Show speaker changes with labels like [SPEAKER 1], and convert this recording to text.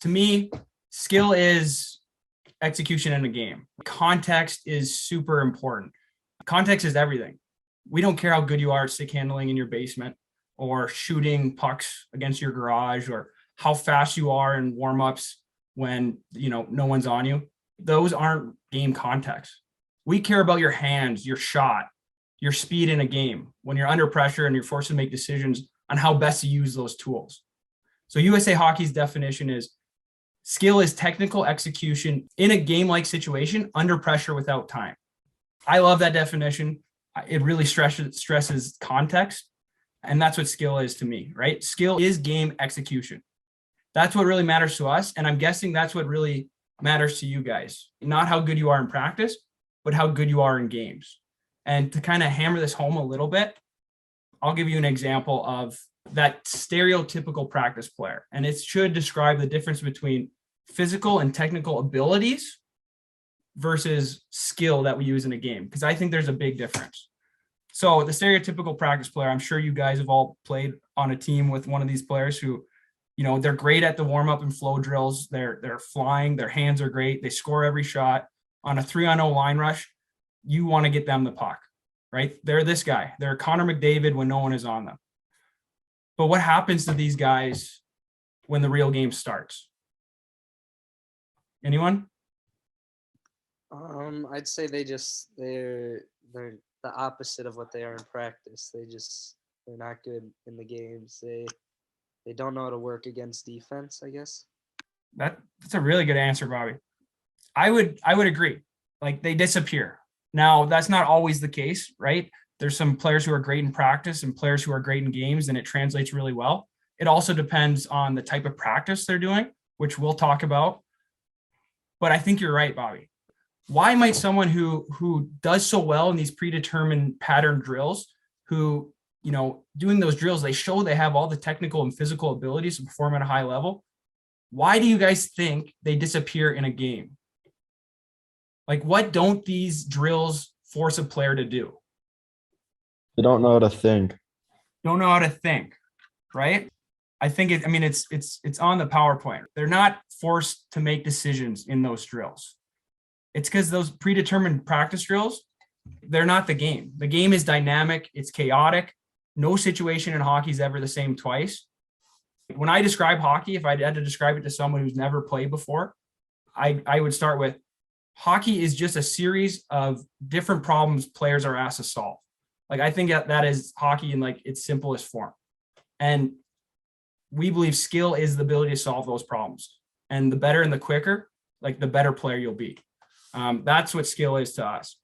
[SPEAKER 1] To me, skill is execution in a game. Context is super important. Context is everything. We don't care how good you are at stick handling in your basement or shooting pucks against your garage or how fast you are in warm-ups when, no one's on you. Those aren't game context. We care about your hands, your shot, your speed in a game when you're under pressure and you're forced to make decisions on how best to use those tools. So USA Hockey's definition is skill is technical execution in a game-like situation under pressure without time. I love that definition. It really stresses context. And that's what skill is to me, right? Skill is game execution. That's what really matters to us. And I'm guessing that's what really matters to you guys. Not how good you are in practice, but how good you are in games. And to kind of hammer this home a little bit, I'll give you an example of that stereotypical practice player. And it should describe the difference between physical and technical abilities versus skill that we use in a game, because I think there's a big difference. So the stereotypical practice player, I'm sure you guys have all played on a team with one of these players who, they're great at the warm-up and flow drills. They're flying, their hands are great. They score every shot. On a 3-on-0 line rush, you want to get them the puck, right? They're this guy. They're Connor McDavid when no one is on them. But what happens to these guys when the real game starts? Anyone?
[SPEAKER 2] I'd say they're the opposite of what they are in practice. They're not good in the games. They don't know how to work against defense, I guess.
[SPEAKER 1] That's a really good answer, Bobby. I would agree. Like, they disappear. Now, that's not always the case, right? There's some players who are great in practice and players who are great in games, and it translates really well. It also depends on the type of practice they're doing, which we'll talk about. But I think you're right, Bobby. Why might someone who does so well in these predetermined pattern drills, who, doing those drills, they show they have all the technical and physical abilities to perform at a high level. Why do you guys think they disappear in a game? Like, what don't these drills force a player to do?
[SPEAKER 3] They don't know how to think.
[SPEAKER 1] Don't know how to think, right? I think it's on the PowerPoint. They're not forced to make decisions in those drills. It's because those predetermined practice drills, they're not the game. The game is dynamic. It's chaotic. No situation in hockey is ever the same twice. When I describe hockey, if I had to describe it to someone who's never played before, I would start with hockey is just a series of different problems players are asked to solve. Like, I think that is hockey in like its simplest form. And we believe skill is the ability to solve those problems. And the better and the quicker, like, the better player you'll be. That's what skill is to us.